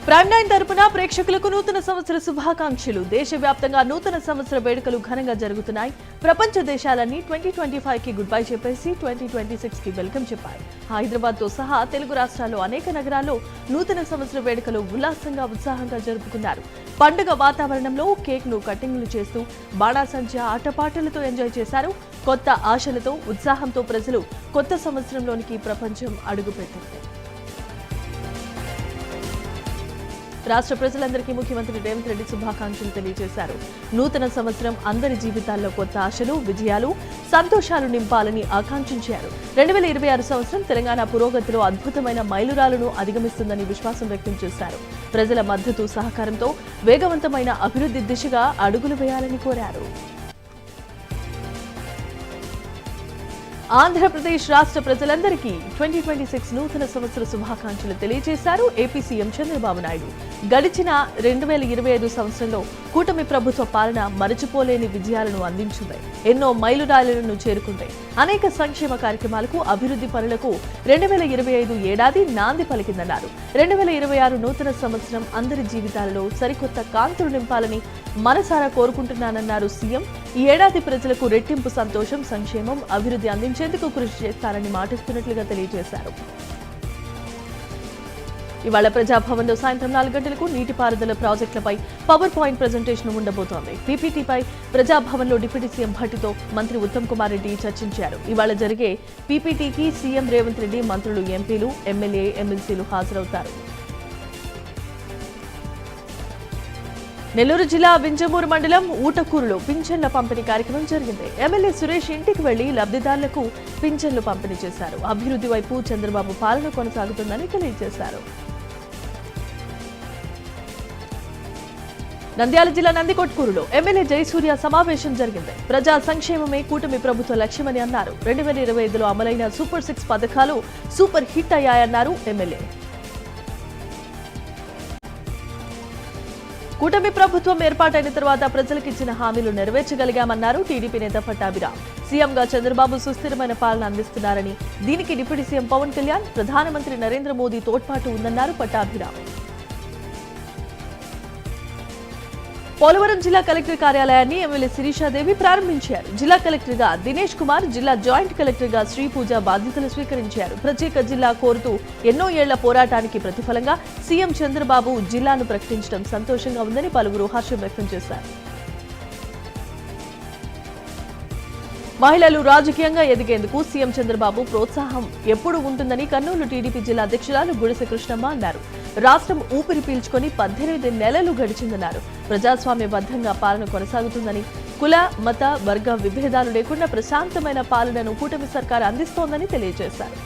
Prime 9 తరపున ప్రేక్షకులకు నూతన సంవత్సర శుభాకాంక్షలు. దేశవ్యాప్తంగా నూతన సంవత్సర వేడుకలు ఘనంగా జరుగుతున్నాయి. ప్రపంచ దేశాలన్నీ 2025 కి గుడ్ బై చెప్పేసి 2026 కి వెల్కమ్ చెప్పాయి. హైదరాబాద్ తో సహా తెలుగు రాష్ట్రాల్లో అనేక నగరాల్లో నూతన సంవత్సర వేడుకలు ఉల్లాసంగా ఉత్సాహంగా జరుపుకున్నారు. పండుగ వాతావరణంలో కేక్ ను కటింగ్లు చేస్తూ బాణాసంచా ఆటపాటలతో ఎంజాయ్ చేశారు. కొత్త ఆశలతో ఉత్సాహంతో ప్రజలు కొత్త సంవత్సరంలోనికి ప్రపంచం అడుగుపెట్టింది. రాష్ట్ర ప్రజలందరికీ ముఖ్యమంత్రి రేవంత్ రెడ్డి శుభాకాంక్షలు తెలియజేశారు. నూతన సంవత్సరం అందరి జీవితాల్లో కొత్త ఆశలు, విజయాలు, సంతోషాలు నింపాలని ఆకాంక్షించారు. 2026 సంవత్సరం తెలంగాణ పురోగతిలో అద్భుతమైన మైలురాళ్లను అధిగమిస్తుందని విశ్వాసం వ్యక్తం చేశారు. ప్రజల మద్దతు సహకారంతో వేగవంతమైన అభివృద్ధి దిశగా అడుగులు వేయాలని కోరారు. ఆంధ్రప్రదేశ్ రాష్ట్ర ప్రజలందరికీ 2026 నూతన సంవత్సర శుభాకాంక్షలు తెలియజేశారు ఏపీ సీఎం చంద్రబాబు నాయుడు. గడిచిన 2025 సంవత్సరంలో కూటమి ప్రభుత్వ పాలన మరచిపోలేని విజయాలను అందించింది. ఎన్నో మైలురాళ్లను చేరుకుంది. అనేక సంక్షేమ కార్యక్రమాలకు, అభివృద్ధి పనులకు 2025 ఏడాది నాంది పలికిందన్నారు. 2026 నూతన సంవత్సరం అందరి జీవితాలలో సరికొత్త కాంతులు నింపాలని మనసారా కోరుకుంటున్నానన్నారు సీఎం. ఈ ఏడాది ప్రజలకు రెట్టింపు సంతోషం, సంక్షేమం, అభివృద్ధి అందించేందుకు కృషి చేస్తారని మాటిస్తున్నట్లుగా తెలియజేశారు. ఇవాళ ప్రజాభవన్లో సాయంత్రం 4 గంటలకు నీటిపారుదల ప్రాజెక్టులపై పవర్ పాయింట్ ప్రజెంటేషన్ ఉండబోతోంది. పీపీటీపై ప్రజాభవన్లో డిప్యూటీ సీఎం భట్టితో మంత్రి ఉత్తమ్ కుమార్ రెడ్డి చర్చించారు. ఇవాళ జరిగే పీపీటీకి సీఎం రేవంత్ రెడ్డి, మంత్రులు, ఎంపీలు, ఎమ్మెల్యే, ఎమ్మెల్సీలు హాజరవుతారు. నెల్లూరు జిల్లా వింజమూరు మండలం ఊటకూరులో పింఛన్ల పంపిణీ కార్యక్రమం జరిగింది. ఎమ్మెల్యే సురేష్ ఇంటికి వెళ్లి లబ్ధిదారులకు పింఛన్లు పంపిణీ చేశారు. అభివృద్ధి వైపు చంద్రబాబు పాలన కొనసాగుతుందని తెలియజేశారు. నంద్యాల జిల్లా నందికొట్కూరులో ఎమ్మెల్యే జయసూర్య సమావేశం జరిగింది. ప్రజా సంక్షేమమే కూటమి ప్రభుత్వ లక్ష్యమని అన్నారు. 2025లో అమలైన సూపర్ 6 పథకాలు సూపర్ హిట్ అయ్యాయన్నారు ఎమ్మెల్యే. కూటమి ప్రభుత్వం ఏర్పాటైన తర్వాత ప్రజలకిచ్చిన హామీలు నెరవేర్చగలిగామన్నారు టీడీపీ నేత పట్టాభిరామ్. సీఎంగా చంద్రబాబు సుస్థిరమైన పాలన అందిస్తున్నారని, దీనికి డిప్యూటీ సీఎం పవన్ కళ్యాణ్, ప్రధానమంత్రి నరేంద్ర మోదీ తోడ్పాటు ఉందన్నారు పట్టాభిరామ్. పోలవరం జిల్లా కలెక్టర్ కార్యాలయాన్ని ఎమ్మెల్యే శిరీషాదేవి ప్రారంభించారు. జిల్లా కలెక్టర్గా దినేష్ కుమార్, జిల్లా జాయింట్ కలెక్టర్గా శ్రీపూజ బాధ్యతలు స్వీకరించారు. ప్రత్యేక జిల్లా కోరుతూ ఎన్నో ఏళ్ల పోరాటానికి ప్రతిఫలంగా సీఎం చంద్రబాబు జిల్లాను ప్రకటించడం సంతోషంగా ఉందని పలువురు హర్షం వ్యక్తం చేశారు. మహిళలు రాజకీయంగా ఎదిగేందుకు సీఎం చంద్రబాబు ప్రోత్సాహం ఎప్పుడు ఉంటుందని కర్నూలు టీడీపీ జిల్లా అధ్యక్షురాలు గుడిసె కృష్ణమ్మ అన్నారు. రాష్ట్రం ఊపిరి పీల్చుకొని 18 నెలలు గడిచిందన్నారు. ప్రజాస్వామ్యబద్ధంగా పాలన కొనసాగుతుందని, కుల, మత, వర్గ విభేదాలు లేకుండా ప్రశాంతమైన పాలనను కూటమి సర్కార్ అందిస్తోందని తెలియజేశారు.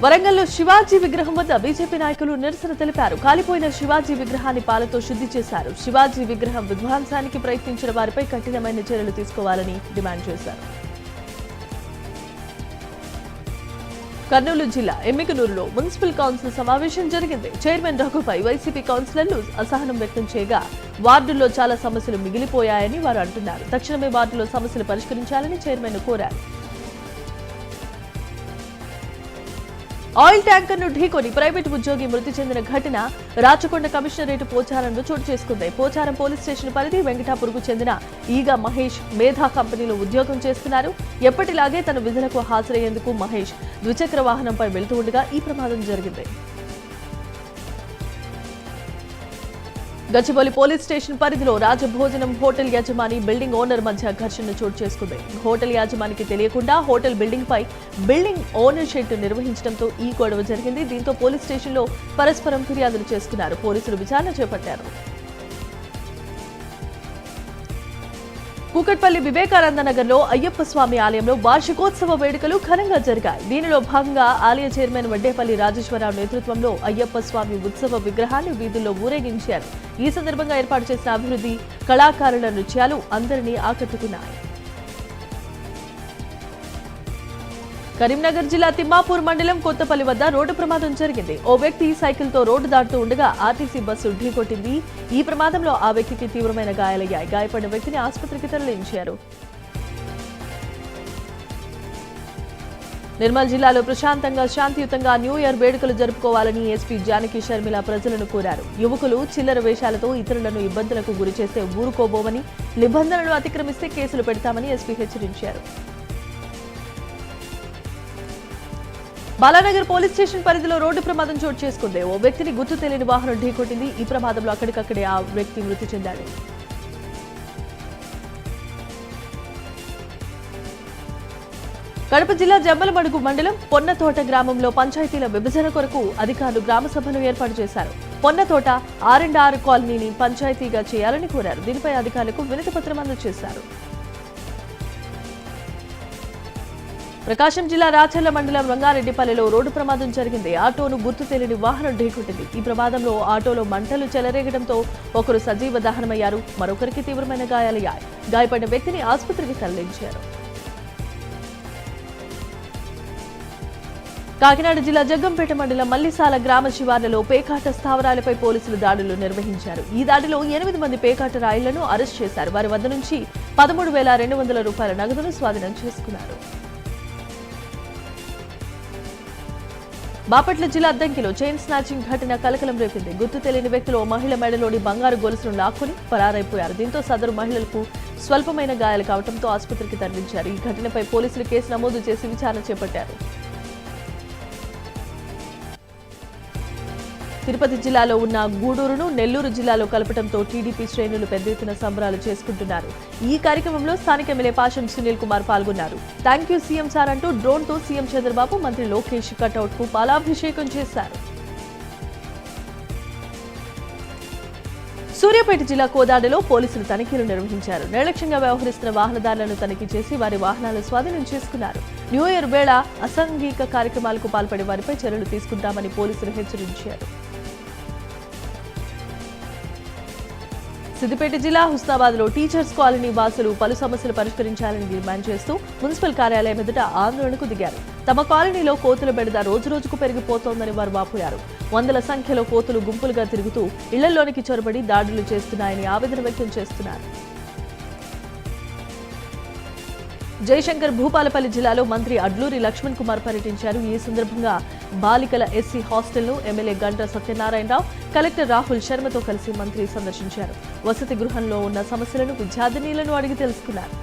వరంగల్లో శివాజీ విగ్రహం వద్ద బీజేపీ నాయకులు నిరసన తెలిపారు. కాలిపోయిన శివాజీ విగ్రహాన్ని పాలతో శుద్ధి చేశారు. శివాజీ విగ్రహం విధ్వంసానికి ప్రయత్నించిన వారిపై కఠినమైన చర్యలు తీసుకోవాలని డిమాండ్ చేశారు. కర్నూలు జిల్లా ఎమ్మికనూరులో మున్సిపల్ కౌన్సిల్ సమావేశం జరిగింది. చైర్మన్ రఘుపై వైసీపీ కౌన్సిలర్లు అసహనం వ్యక్తం చేయగా, వార్డుల్లో చాలా సమస్యలు మిగిలిపోయాయని వారు అంటున్నారు. తక్షణమే వార్డులో సమస్యలు పరిష్కరించాలని చైర్మన్ కోరారు. ఆయిల్ ట్యాంకర్ను ఢీకొని ప్రైవేటు ఉద్యోగి మృతి చెందిన ఘటన రాచకొండ కమిషనరేట్ పోచారంలో చోటు చేసుకుంది. పోచారం పోలీస్ స్టేషన్ పరిధి వెంకటాపూర్కు చెందిన ఈగ మహేష్ మేధా కంపెనీలో ఉద్యోగం చేస్తున్నారు. ఎప్పటిలాగే తన విధులకు హాజరయ్యేందుకు మహేష్ ద్విచక్ర వాహనంపై వెళ్తూ ఉండగా ఈ ప్రమాదం జరిగింది. గచ్చిబౌలి పోలీస్ స్టేషన్ పరిధిలో రాజభోజనం హోటల్ యజమాని, బిల్డింగ్ ఓనర్ మధ్య ఘర్షణ చోటు చేసుకుంది. హోటల్ యాజమానికి తెలియకుండా హోటల్ బిల్డింగ్ పై బిల్డింగ్ ఓనర్ షెడ్ నిర్వహించడంతో ఈ గొడవ జరిగింది. దీంతో పోలీస్ స్టేషన్లో పరస్పరం ఫిర్యాదులు చేసుకున్నారు. పోలీసులు విచారణ చేపట్టారు. కూకట్పల్లి వివేకానంద నగర్లో అయ్యప్ప స్వామి ఆలయంలో వార్షికోత్సవ వేడుకలు ఘనంగా జరిగాయి. దీనిలో భాగంగా ఆలయ చైర్మన్ వడ్డేపల్లి రాజేశ్వరరావు నేతృత్వంలో అయ్యప్ప స్వామి ఉత్సవ విగ్రహాన్ని వీధుల్లో ఊరేగించారు. ఈ సందర్భంగా ఏర్పాటు చేసిన అభివృద్ధి కళాకారుల నృత్యాలు అందరినీ ఆకట్టుకున్నాయి. కరీంనగర్ జిల్లా తిమ్మాపూర్ మండలం కొత్తపల్లి వద్ద రోడ్డు ప్రమాదం జరిగింది. ఓ వ్యక్తి సైకిల్తో రోడ్డు దాటుతూ ఉండగా ఆర్టీసీ బస్సు ఢీకొట్టింది. ఈ ప్రమాదంలో ఆ వ్యక్తికి తీవ్రమైన గాయాలయ్యాయి. గాయపడిన వ్యక్తిని ఆసుపత్రికి తరలించారు. నిర్మల్ జిల్లాలో ప్రశాంతంగా శాంతియుతంగా న్యూ ఇయర్ వేడుకలు జరుపుకోవాలని ఎస్పీ జానకి షర్మిల ప్రజలను కోరారు. యువకులు చిల్లర వేషాలతో ఇతరులను ఇబ్బందులకు గురి చేస్తే ఊరుకోబోమని, నిబంధనలు అతిక్రమిస్తే కేసులు పెడతామని ఎస్పీ హెచ్చరించారు. బాలానగర్ పోలీస్ స్టేషన్ పరిధిలో రోడ్డు ప్రమాదం చోటు చేసుకుంది. ఓ వ్యక్తిని గుర్తు తెలియని వాహనం ఢీకొట్టింది. ఈ ప్రమాదంలో అక్కడికక్కడే ఆ వ్యక్తి మృతి చెందాడు. కడప జిల్లా జమ్మలమడుగు మండలం పొన్నతోట గ్రామంలో పంచాయతీల విభజన కొరకు అధికారులు గ్రామ సభను ఏర్పాటు చేశారు. పొన్నతోట R&R కాలనీని పంచాయతీగా చేయాలని కోరారు. దీనిపై అధికారులకు వినతి పత్రం అందజేశారు. ప్రకాశం జిల్లా రాచర్ల మండలం రంగారెడ్డిపల్లిలో రోడ్డు ప్రమాదం జరిగింది. ఆటోను గుర్తు తెలియని వాహనం ఢీకొట్టింది. ఈ ప్రమాదంలో ఆటోలో మంటలు చెలరేగడంతో ఒకరు సజీవ దహనమయ్యారు. మరొకరికి తీవ్రమైన గాయాలయ్యాయి. గాయపడిన వ్యక్తిని ఆసుపత్రికి తరలించారు. కాకినాడ జిల్లా జగ్గంపేట మండలం మల్లిసాల గ్రామ శివార్లలో పేకాట స్థావరాలపై పోలీసులు దాడులు నిర్వహించారు. ఈ దాడిలో 8 మంది పేకాట రాయిళ్లను అరెస్ట్ చేశారు. వారి వద్ద నుంచి 13,200 రూపాయల నగదును స్వాధీనం చేసుకున్నారు. బాపట్ల జిల్లా అద్దంకిలో చైన్ స్నాచింగ్ ఘటన కలకలం రేపింది. గుర్తు తెలియని వ్యక్తులు ఓ మహిళ మెడలోని బంగారు గొలుసును లాక్కుని పరారైపోయారు. దీంతో సదరు మహిళలకు స్వల్పమైన గాయాలు కావడంతో ఆసుపత్రికి తరలించారు. ఈ ఘటనపై పోలీసులు కేసు నమోదు చేసి విచారణ చేపట్టారు. తిరుపతి జిల్లాలో ఉన్న గూడూరును నెల్లూరు జిల్లాలో కలపడంతో టీడీపీ శ్రేణులు పెద్ద ఎత్తున సంబరాలు చేసుకుంటున్నారు. ఈ కార్యక్రమంలో స్థానిక ఎమ్మెల్యే పాషం సునీల్ కుమార్ పాల్గొన్నారు. థ్యాంక్ యూ సీఎం సార్ అంటూ డ్రోన్ తో సీఎం చంద్రబాబు, మంత్రి లోకేష్ కటౌట్ కు పాలాభిషేకం చేశారు. సూర్యాపేట జిల్లా కోదాడలో పోలీసులు తనిఖీలు నిర్వహించారు. నిర్లక్ష్యంగా వ్యవహరిస్తున్న వాహనదారులను తనిఖీ చేసి వారి వాహనాలను స్వాధీనం చేసుకున్నారు. న్యూ ఇయర్ వేళ అసాంఘిక కార్యక్రమాలకు పాల్పడే వారిపై చర్యలు తీసుకుంటామని పోలీసులు హెచ్చరించారు. సిద్దిపేట జిల్లా హుస్నాబాద్ లో టీచర్స్ కాలనీ వాసులు పలు సమస్యలు పరిష్కరించాలని డిమాండ్ చేస్తూ మున్సిపల్ కార్యాలయం ఎదుట ఆందోళనకు దిగారు. తమ కాలనీలో కోతుల బెడద రోజురోజుకు పెరిగిపోతోందని వారు వాపోయారు. వందల సంఖ్యలో కోతులు గుంపులుగా తిరుగుతూ ఇళ్లలోనికి చొరబడి దాడులు చేస్తున్నాయని ఆవేదన వ్యక్తం చేస్తున్నారు. జయశంకర్ భూపాలపల్లి జిల్లాలో మంత్రి అడ్లూరి లక్ష్మణ్ కుమార్ పర్యటించారు. ఈ సందర్భంగా బాలికల ఎస్సీ హాస్టల్ను ఎమ్మెల్యే గంటా సత్యనారాయణరావు, కలెక్టర్ రాహుల్ శర్మతో కలిసి మంత్రి సందర్శించారు. వసతి గృహంలో ఉన్న సమస్యలను విద్యార్థినీలను అడిగి తెలుసుకున్నారు.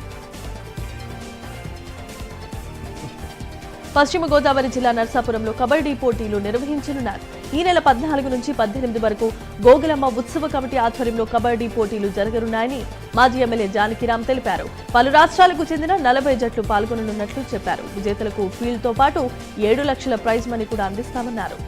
పశ్చిమ గోదావరి జిల్లా నర్సాపురంలో కబడ్డీ పోటీలు నిర్వహించనున్నారు. ఈ నెల 14 నుంచి 18 వరకు గోగులమ్మ ఉత్సవ కమిటీ ఆధ్వర్యంలో కబడ్డీ పోటీలు జరగనున్నాయని మాజీ ఎమ్మెల్యే జానకిరామ్ తెలిపారు. పలు రాష్ట్రాలకు చెందిన 40 జట్లు పాల్గొననున్నట్లు చెప్పారు. విజేతలకు ఫీల్డ్ తో పాటు 7 లక్షల ప్రైజ్ మనీ కూడా అందిస్తామన్నారు.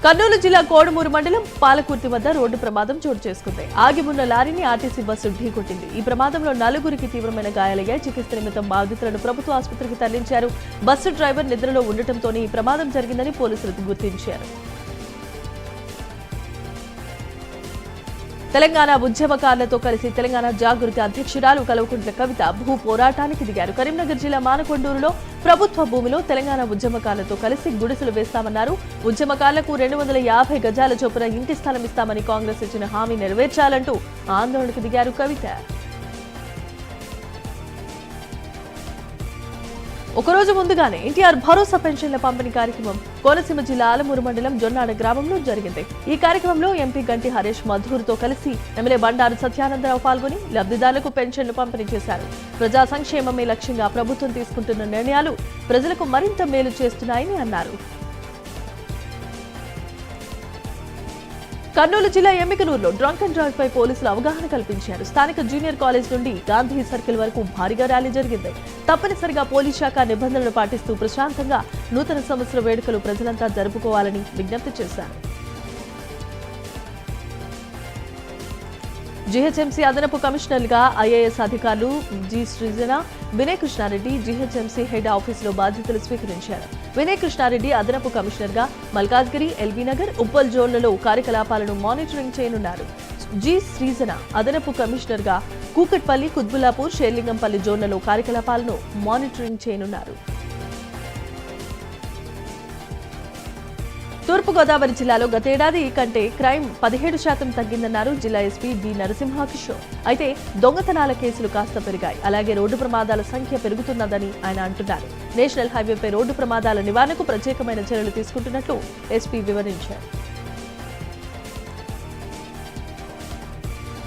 కర్నూలు జిల్లా కోడుమూరు మండలం పాలకుర్తి వద్ద రోడ్డు ప్రమాదం చోటు చేసుకుంది. ఆగిమున్న లారీని ఆర్టీసీ బస్సు ఢీకొట్టింది. ఈ ప్రమాదంలో 4గురికి తీవ్రమైన గాయాలయ్యాయి. చికిత్స నిమిత్తం బాధితులను ప్రభుత్వ ఆసుపత్రికి తరలించారు. బస్సు డ్రైవర్ నిద్రలో ఉండటంతోనే ఈ ప్రమాదం జరిగిందని పోలీసులు గుర్తించారు. తెలంగాణ ఉద్యమకారులతో కలిసి తెలంగాణ జాగృతి అధ్యక్షురాలు కల్వకుంట్ల కవిత భూ పోరాటానికి దిగారు. కరీంనగర్ జిల్లా మానకొండూరులో ప్రభుత్వ భూమిలో తెలంగాణ ఉద్యమకారులతో కలిసి గుడిసెలు వేస్తామన్నారు. ఉద్యమకారులకు 250 గజాల చొప్పున ఇంటి స్థలం ఇస్తామని కాంగ్రెస్ ఇచ్చిన హామీ నెరవేర్చాలంటూ ఆందోళనకు దిగారు కవిత. ఒకరోజు ముందుగానే ఎన్టీఆర్ భరోసా పెన్షన్ల పంపిణీ కార్యక్రమం కోనసీమ జిల్లా ఆలమూరు మండలం జొన్నాడ గ్రామంలో జరిగింది. ఈ కార్యక్రమంలో ఎంపీ గంటి హరీష్ మధూర్తో కలిసి ఎమ్మెల్యే బండారు సత్యానందరావు పాల్గొని లబ్ధిదారులకు పెన్షన్లు పంపిణీ చేశారు. ప్రజా సంక్షేమమే లక్ష్యంగా ప్రభుత్వం తీసుకుంటున్న నిర్ణయాలు ప్రజలకు మరింత మేలు చేస్తున్నాయని అన్నారు. కర్నూలు జిల్లా ఎమ్మికనూరులో డ్రంక్ అండ్ డ్రైవ్ పై పోలీసులు అవగాహన కల్పించారు. స్థానిక జూనియర్ కాలేజ్ నుండి గాంధీ సర్కిల్ వరకు భారీగా ర్యాలీ జరిగింది. తప్పనిసరిగా పోలీస్ శాఖ నిబంధనలు పాటిస్తూ ప్రశాంతంగా నూతన సంవత్సర వేడుకలు ప్రజలంతా జరుపుకోవాలని విజ్ఞప్తి చేశారు. జీహెచ్ఎంసీ అదనపు కమిషనర్గా ఐఏఎస్ అధికారులు జి సృజన, వినయ్ కృష్ణారెడ్డి జీహెచ్ఎంసీ హెడ్ ఆఫీసులో బాధ్యతలు స్వీకరించారు. వినయ్ కృష్ణారెడ్డి అదనపు కమిషనర్గా మల్కాజ్గిరి, ఎల్బీనగర్, ఉప్పల్ జోన్లలో కార్యకలాపాలను మానిటరింగ్ చేయనున్నారు. జి సృజన అదనపు కమిషనర్గా కూకట్పల్లి, కుత్బుల్లాపూర్, షేర్లింగంపల్లి జోన్లలో కార్యకలాపాలను మానిటరింగ్ చేయనున్నారు. తూర్పుగోదావరి జిల్లాలో గతేడాది కంటే క్రైమ్ 17% తగ్గిందన్నారు జిల్లా ఎస్పీ బి నరసింహకిషోర్. అయితే దొంగతనాల కేసులు కాస్త పెరిగాయి. అలాగే రోడ్డు ప్రమాదాల సంఖ్య పెరుగుతున్నదని ఆయన అంటున్నారు. నేషనల్ హైవేపై రోడ్డు ప్రమాదాల నివారణకు ప్రత్యేకమైన చర్యలు తీసుకుంటున్నట్లు ఎస్పీ వివరించారు.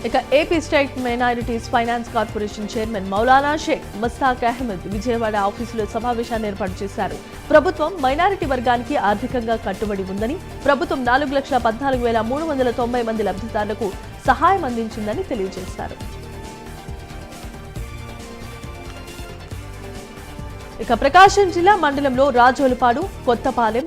ఇక AP state minorities finance corporation chairman Maulana Sheikh Mushtaq Ahmed Vijayawada ఆఫీసులో సమావేశాన్ని ఏర్పాటు చేశారు. ప్రభుత్వం మైనారిటీ వర్గానికి ఆర్థికంగా కట్టుబడి ఉందని, ప్రభుత్వం 4,14,390 మంది లబ్ధిదారులకు సహాయం అందించిందని తెలియజేశారు. ఇక ప్రకాశం జిల్లా మండలంలో రాజోలుపాడు, కొత్తపాలెం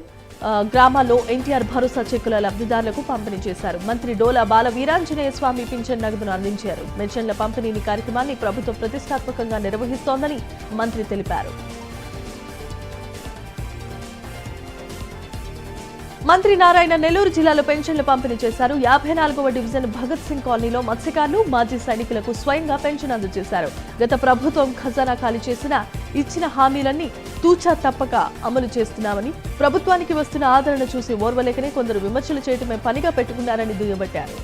గ్రామాల్లో ఎన్టీఆర్ భరోసా చెక్కుల లబ్ధిదారులకు పంపిణీ చేశారు. మంత్రి డోలా బాల వీరాంజనేయ స్వామి పింఛన్ నగదును అందించారు. పెన్షన్ల పంపిణీ కార్యక్రమాన్ని ప్రభుత్వం ప్రతిష్టాత్మకంగా నిర్వహిస్తోందని మంత్రి తెలిపారు. మంత్రి నారాయణ నెల్లూరు జిల్లాలో పెన్షన్లు పంపిణీ చేశారు. 54వ డివిజన్ భగత్ సింగ్ కాలనీలో మత్స్యకారులు, మాజీ సైనికులకు స్వయంగా పెన్షన్ అందజేశారు. గత ప్రభుత్వం ఖజానా ఖాళీ చేసిన ఇచ్చిన హామీలన్నీ తూచా తప్పక అమలు చేస్తున్నామని, ప్రభుత్వానికి వస్తున్న ఆదరణ చూసి ఓర్వలేకనే కొందరు విమర్శలు చేయటమే పనిగా పెట్టుకున్నారని దుయ్యబట్టారు.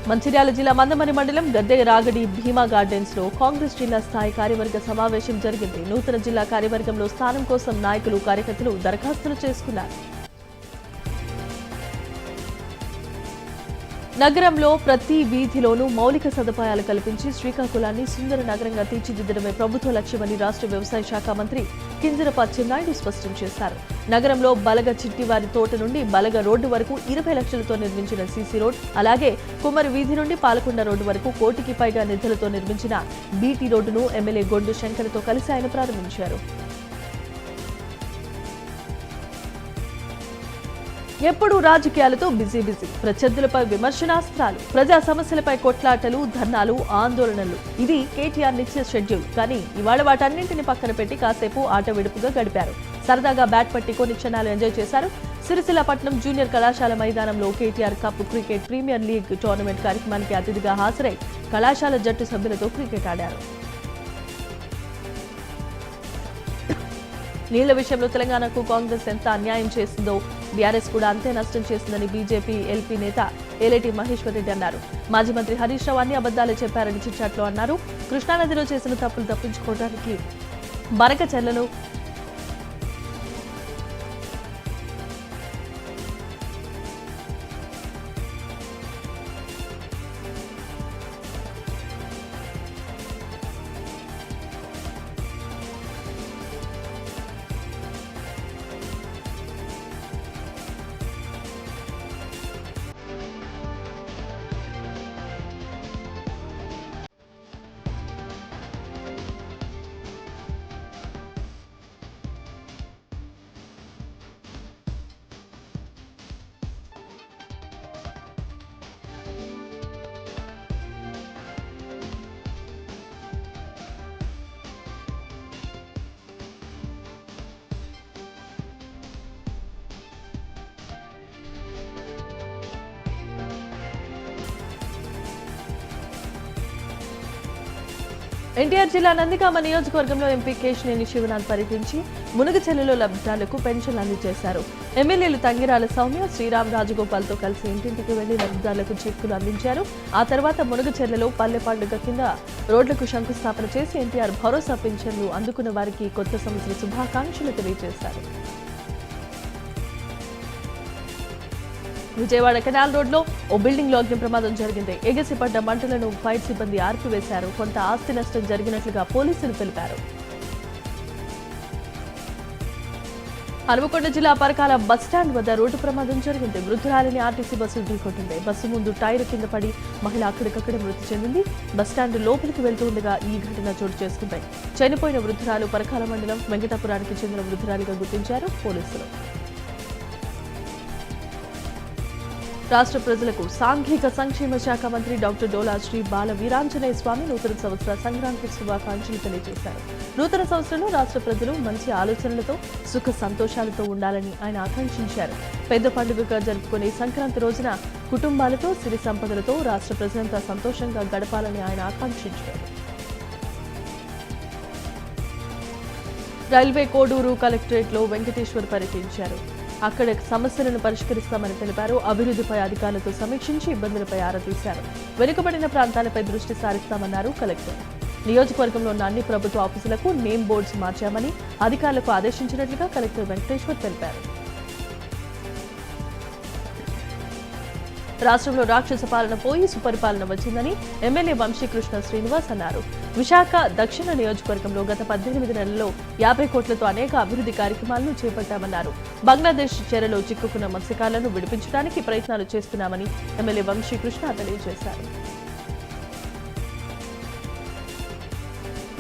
మంచిర్యాల జిల్లా మందమరి మండలం గద్దె రాగడి భీమా గార్డెన్స్ లో కాంగ్రెస్ జిల్లా స్థాయి కార్యవర్గ సమావేశం జరిగింది. నూతన జిల్లా కార్యవర్గంలో స్థానం కోసం నాయకులు, కార్యకర్తలు దరఖాస్తులు చేసుకున్నారు. నగరంలో ప్రతి వీధిలోనూ మౌలిక సదుపాయాలు కల్పించి శ్రీకాకుళాన్ని సుందర నగరంగా తీర్చిదిద్దడమే ప్రభుత్వ లక్ష్యమని రాష్ట్ర వ్యవసాయ శాఖ మంత్రి కింజరాపు అచ్చెన్నాయుడు స్పష్టం చేశారు. నగరంలో బలగ చిట్టివారి తోట నుండి బలగ రోడ్డు వరకు 20 లక్షలతో నిర్మించిన సీసీ రోడ్, అలాగే కుమ్మరి వీధి నుండి పాలకొండ రోడ్డు వరకు 1 కోటికి పైగా నిధులతో నిర్మించిన బీటీ రోడ్డును ఎమ్మెల్యే గొండు శంకర్తో కలిసి ఆయన ప్రారంభించారు. ఎప్పుడూ రాజకీయాలతో బిజీ. ప్రత్యర్థులపై విమర్శనాస్త్రాలు, ప్రజా సమస్యలపై కొట్లాటలు, ధర్నాలు, ఆందోళనలు. ఇది కేటీఆర్ నిత్య షెడ్యూల్. కానీ ఇవాళ వాటన్నింటిని పక్కన పెట్టి కాసేపు ఆట విడుపుగా గడిపారు. సరదాగా బ్యాట్ పట్టి కొన్ని క్షణాలు ఎంజాయ్ చేశారు. సిరిసిల్లపట్నం జూనియర్ కళాశాల మైదానంలో KTR cup cricket premier league tournament కార్యక్రమానికి అతిథిగా హాజరై కళాశాల జట్టు సభ్యులతో క్రికెట్ ఆడారు. నీళ్ల విషయంలో తెలంగాణకు కాంగ్రెస్ ఎంత అన్యాయం చేసిందో బీఆర్ఎస్ కూడా అంతే నష్టం చేసిందని బీజేపీ ఎల్పీ నేత ఏలేటి మహేశ్వర్ రెడ్డి అన్నారు. మాజీ మంత్రి హరీష్ రావు అన్ని అబద్దాలే చెప్పారని చిట్చాట్లో అన్నారు. కృష్ణానదిలో చేసిన తప్పులు తప్పించుకోవడానికి బనకచెర్లలో ఎన్టీఆర్ జిల్లా నందిగామ నియోజకవర్గంలో ఎంపీ కేశినేని శివనాథ్ పర్యటించి మునగచెల్లులో లబ్ధిదారులకు పెన్షన్లు అందజేశారు. ఎమ్మెల్యేలు తంగిరాల సౌమ్య, శ్రీరామ్, రాజగోపాల్తో కలిసి ఇంటింటికి వెళ్లి లబ్ధిదారులకు చెక్కులు అందించారు. ఆ తర్వాత మునగచెర్లలో పల్లె పండుగ కింద రోడ్లకు శంకుస్థాపన చేసి ఎన్టీఆర్ భరోసా పెన్షన్లు అందుకున్న వారికి కొత్త సంవత్సర శుభాకాంక్షలు తెలియజేశారు. విజయవాడ కెనాల్ రోడ్లో ఓ బిల్డింగ్ లో అగ్ని ప్రమాదం జరిగింది. ఎగసిపడ్డ మంటలను ఫైర్ సిబ్బంది ఆర్పివేశారు. కొంత ఆస్తి నష్టం జరిగినట్లుగా పోలీసులు తెలిపారు. హనుమకొండ జిల్లా పరకాల బస్టాండ్ వద్ద రోడ్డు ప్రమాదం జరిగింది. వృద్ధురాలిని ఆర్టీసీ బస్సు ఢీకొట్టింది. బస్సు ముందు టైర్ కింద పడి మహిళ అక్కడికక్కడే మృతి చెందింది. బస్టాండ్ లోపలికి వెళ్తూ ఉండగా ఈ ఘటన చోటు చేసుకుంది. చనిపోయిన వృద్ధురాలు పరకాల మండలం వెంకటాపురానికి చెందిన వృద్ధురాలిగా గుర్తించారు పోలీసులు. రాష్ట్ర ప్రజలకు సాంఘిక సంక్షేమ శాఖ మంత్రి డాక్టర్ డోలా శ్రీ బాల వీరాంజనేయ స్వామి నూతన సంవత్సర సంక్రాంతి శుభాకాంక్షలు తెలియజేశారు. నూతన సంవత్సరంలో రాష్ట్ర ప్రజలు మంచి ఆలోచనలతో, సుఖ సంతోషాలతో ఉండాలని ఆయన ఆకాంక్షించారు. పెద్ద పండుగగా జరుపుకునే సంక్రాంతి రోజున కుటుంబాలతో, సిరి సంపదలతో రాష్ట్ర ప్రజలంతా సంతోషంగా గడపాలని ఆయన ఆకాంక్షించారు. రైల్వే కోడూరు కలెక్టరేట్లో వెంకటేశ్వర్ పర్యటించారు. అక్కడ సమస్యలను పరిష్కరిస్తామని తెలిపారు. అభివృద్ధిపై అధికారులతో సమీక్షించి ఇబ్బందులపై ఆరా తీశారు. వెనుకబడిన ప్రాంతాలపై దృష్టి సారిస్తామన్నారు కలెక్టర్. నియోజకవర్గంలో ఉన్న అన్ని ప్రభుత్వ ఆఫీసులకు నేమ్ బోర్డ్స్ మార్చామని అధికారులకు ఆదేశించినట్లుగా కలెక్టర్ వెంకటేశ్వర్ తెలిపారు. రాష్ట్రంలో రాక్షస పాలన పోయి సుపరిపాలన వచ్చిందని ఎమ్మెల్యే వంశీకృష్ణ శ్రీనివాస్ అన్నారు. విశాఖ దక్షిణ నియోజకవర్గంలో గత 18 నెలల్లో 50 కోట్లతో అనేక అభివృద్ధి కార్యక్రమాలను చేపట్టామన్నారు. బంగ్లాదేశ్ చెరలో చిక్కుకున్న మత్స్యకారులను విడిపించడానికి ప్రయత్నాలు చేస్తున్నామని ఎమ్మెల్యే వంశీకృష్ణ తెలియజేశారు.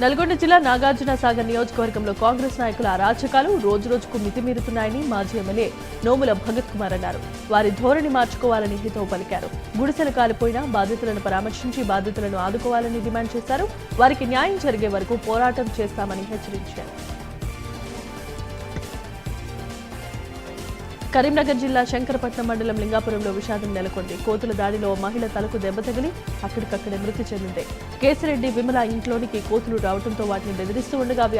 నల్గొండ జిల్లా నాగార్జున సాగర్ నియోజకవర్గంలో కాంగ్రెస్ నాయకుల అరాచకాలు రోజురోజుకు మితిమీరుతున్నాయని మాజీ ఎమ్మెల్యే నోముల భగత్ కుమార్ అన్నారు. వారి ధోరణి మార్చుకోవాలని హితవు పలికారు. గుడిసెలు కాలిపోయినా బాధితులను పరామర్శించి బాధితులను ఆదుకోవాలని డిమాండ్ చేశారు. వారికి న్యాయం జరిగే వరకు పోరాటం చేస్తామని హెచ్చరించారు. కరీంనగర్ జిల్లా శంకరపట్నం మండలం లింగాపురంలో విషాదం నెలకొంది. కోతుల దాడిలో మహిళ తలకు దెబ్బ తగిలి అక్కడికక్కడే మృతి చెందింది. కేసిరెడ్డి విమల ఇంట్లోనికి కోతులు రావడంతో వాటిని బెదిరిస్తూ ఉండగా అవి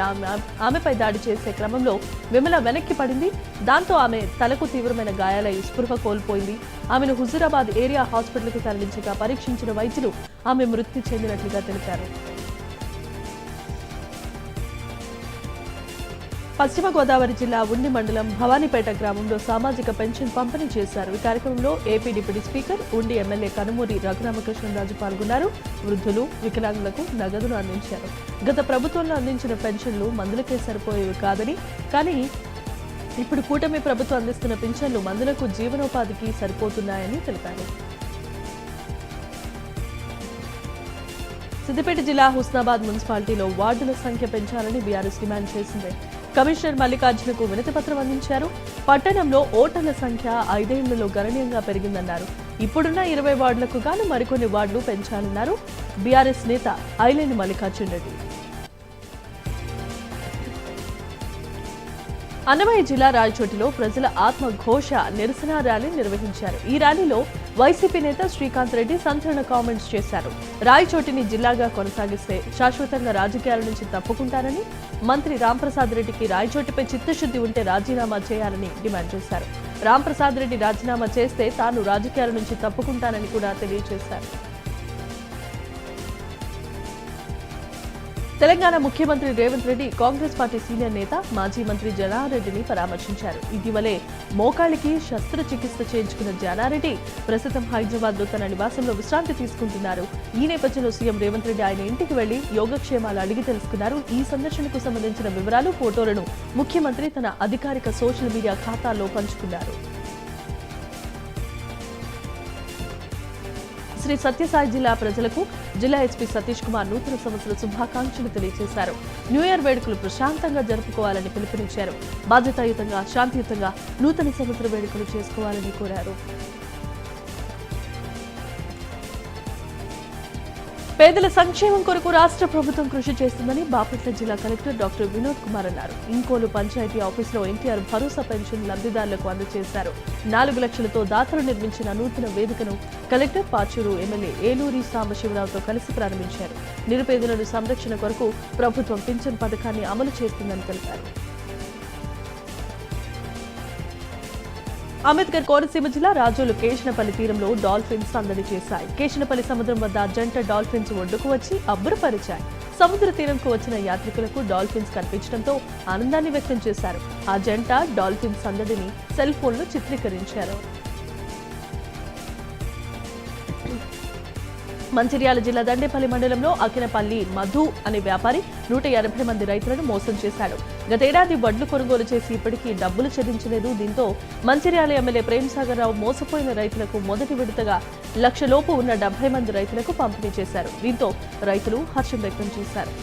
ఆమెపై దాడి చేసే క్రమంలో విమల వెనక్కి పడింది. దాంతో ఆమె తలకు తీవ్రమైన గాయాలై స్పృహ కోల్పోయింది. ఆమెను హుజూరాబాద్ ఏరియా హాస్పిటల్కు తరలించగా పరీక్షించిన వైద్యులు ఆమె మృతి చెందినట్లుగా తెలిపారు. పశ్చిమ గోదావరి జిల్లా ఉండి మండలం భవానీపేట గ్రామంలో సామాజిక పెన్షన్ పంపిణీ చేశారు. ఈ కార్యక్రమంలో ఏపీ డిప్యూటీ స్పీకర్ ఉండి ఎమ్మెల్యే కనుమూరి రఘురామకృష్ణరాజు పాల్గొన్నారు. వృద్ధులు, వికలాంగులకు నగదును అందించారు. గత ప్రభుత్వంలో అందించిన పెన్షన్లు మందులకే సరిపోయేవి కాదని, కానీ ఇప్పుడు కూటమి ప్రభుత్వం అందిస్తున్న పెన్షన్లు మందులకు జీవనోపాధికి సరిపోతున్నాయని తెలిపారు. సిద్దిపేట జిల్లా హుస్నాబాద్ మున్సిపాలిటీలో వార్డుల సంఖ్య పెంచాలని బీఆర్ఎస్ డిమాండ్ చేసింది. కమిషనర్ మల్లికార్జునకు వినతిపత్రం అందించారు. పట్టణంలో ఓటర్ల సంఖ్య 5 ఏళ్లలో గణనీయంగా పెరిగిందన్నారు. ఇప్పుడున్న 20 వార్డులకు గాను మరికొన్ని వార్డులు పెంచాలన్నారు బీఆర్ఎస్ నేత ఐలేని మల్లికార్జున రెడ్డి. అన్నమయ్య జిల్లా రాయచోటిలో ప్రజల ఆత్మఘోష నిరసన ర్యాలీ నిర్వహించారు. ఈ ర్యాలీలో వైసీపీ నేత శ్రీకాంత్ రెడ్డి సంచలన కామెంట్స్ చేశారు. రాయచోటిని జిల్లాగా కొనసాగిస్తే శాశ్వతంగా రాజకీయాల నుంచి తప్పుకుంటారని, మంత్రి రాంప్రసాద్ రెడ్డికి రాయచోటిపై చిత్తశుద్ధి ఉంటే రాజీనామా చేయాలని డిమాండ్ చేశారు. రాంప్రసాద్ రెడ్డి రాజీనామా చేస్తే తాను రాజకీయాల నుంచి తప్పుకుంటానని కూడా తెలియజేశారు. తెలంగాణ ముఖ్యమంత్రి రేవంత్ రెడ్డి కాంగ్రెస్ పార్టీ సీనియర్ నేత మాజీ మంత్రి జానారెడ్డిని పరామర్శించారు. ఇటీవలే మోకాలికి శస్త్రచికిత్స చేయించుకున్న జానారెడ్డి ప్రస్తుతం హైదరాబాద్ లో తన నివాసంలో విశ్రాంతి తీసుకుంటున్నారు. ఈ నేపథ్యంలో సీఎం రేవంత్ రెడ్డి ఆయన ఇంటికి వెళ్లి యోగక్షేమాలు అడిగి తెలుసుకున్నారు. ఈ సందర్శనకు సంబంధించిన వివరాలు, ఫోటోలను ముఖ్యమంత్రి తన అధికారిక సోషల్ మీడియా ఖాతాలో పంచుకున్నారు. శ్రీ సత్యసాయి జిల్లా ప్రజలకు జిల్లా ఎస్పీ సతీష్ కుమార్ నూతన సంవత్సర శుభాకాంక్షలు తెలియజేశారు. న్యూ ఇయర్ వేడుకలు ప్రశాంతంగా జరుపుకోవాలని పిలుపునిచ్చారు. బాధ్యతాయుతంగా, శాంతియుతంగా నూతన సంవత్సర వేడుకలు చేసుకోవాలని కోరారు. పేదల సంక్షేమం కొరకు రాష్ట్ర ప్రభుత్వం కృషి చేస్తుందని బాపట్ల జిల్లా కలెక్టర్ డాక్టర్ వినోద్ కుమార్ అన్నారు. ఇంకోలు పంచాయతీ ఆఫీసులో ఎన్టీఆర్ భరోసా పెన్షన్ లబ్ధిదారులకు అందజేశారు. 4 లక్షలతో దాతలు నిర్మించిన నూతన వేదికను కలెక్టర్ పాచూరు ఎమ్మెల్యే ఏలూరి సాంబశివరావుతో కలిసి ప్రారంభించారు. నిరుపేదలను సంరక్షణ కొరకు ప్రభుత్వం పింఛన్ పథకాన్ని అమలు చేస్తుందని తెలిపారు. అంబేద్కర్ కోనసీమ జిల్లా రాజోలు కేశనపల్లి తీరంలో డాల్ఫిన్స్ సందడి చేశాయి. కేశనపల్లి సముద్రం వద్ద జంట డాల్ఫిన్స్ ఒడ్డుకు వచ్చి అబ్బురపరిచాయి. సముద్ర తీరంకు వచ్చిన యాత్రికులకు డాల్ఫిన్స్ కనిపించడంతో ఆనందాన్ని వ్యక్తం చేశారు. ఆ జంట డాల్ఫిన్స్ సందడిని సెల్ ఫోన్లో చిత్రీకరించారు. మంచిర్యాల జిల్లా దండేపల్లి మండలంలో అకినపల్లి మధు అనే వ్యాపారి 180 మంది రైతులను మోసం చేశాడు. గతేడాది వడ్లు కొనుగోలు చేసి ఇప్పటికీ డబ్బులు చెల్లించలేదు. దీంతో మంచిర్యాల ఎమ్మెల్యే ప్రేమ్సాగర్ రావు మోసపోయిన రైతులకు మొదటి విడతగా 1 లక్ష లోపు ఉన్న 70 మంది రైతులకు పంపిణీ చేశారు. దీంతో రైతులు హర్షం వ్యక్తం చేశారు.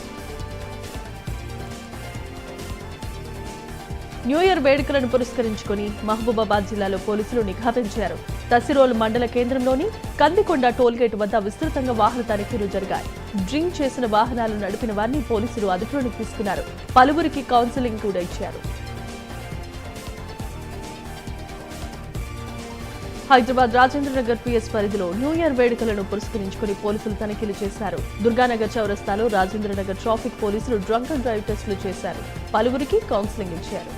న్యూ ఇయర్ వేడుకలను పురస్కరించుకుని మహబూబాబాద్ జిల్లాలో పోలీసులు నిఘా పెంచారు. తసిరోల్ మండల కేంద్రంలోని కందికొండ టోల్గేట్ వద్ద విస్తృతంగా వాహన తనిఖీలు జరిగాయి. డ్రింక్ చేసిన వాహనాలు నడిపిన వారిని పోలీసులు అదుపులోకి తీసుకున్నారు. పలువురికి కౌన్సిలింగ్ కూడా ఇచ్చారు. హైదరాబాద్ రాజేంద్రనగర్ పిఎస్ పరిధిలో న్యూ ఇయర్ వేడుకలను పురస్కరించుకుని పోలీసులు తనిఖీలు చేశారు. దుర్గానగర్ చౌరస్తాలో రాజేంద్రనగర్ ట్రాఫిక్ పోలీసులు డ్రంక్ అండ్ డ్రైవ్ టెస్టులు చేశారు. పలువురికి కౌన్సిలింగ్ ఇచ్చారు.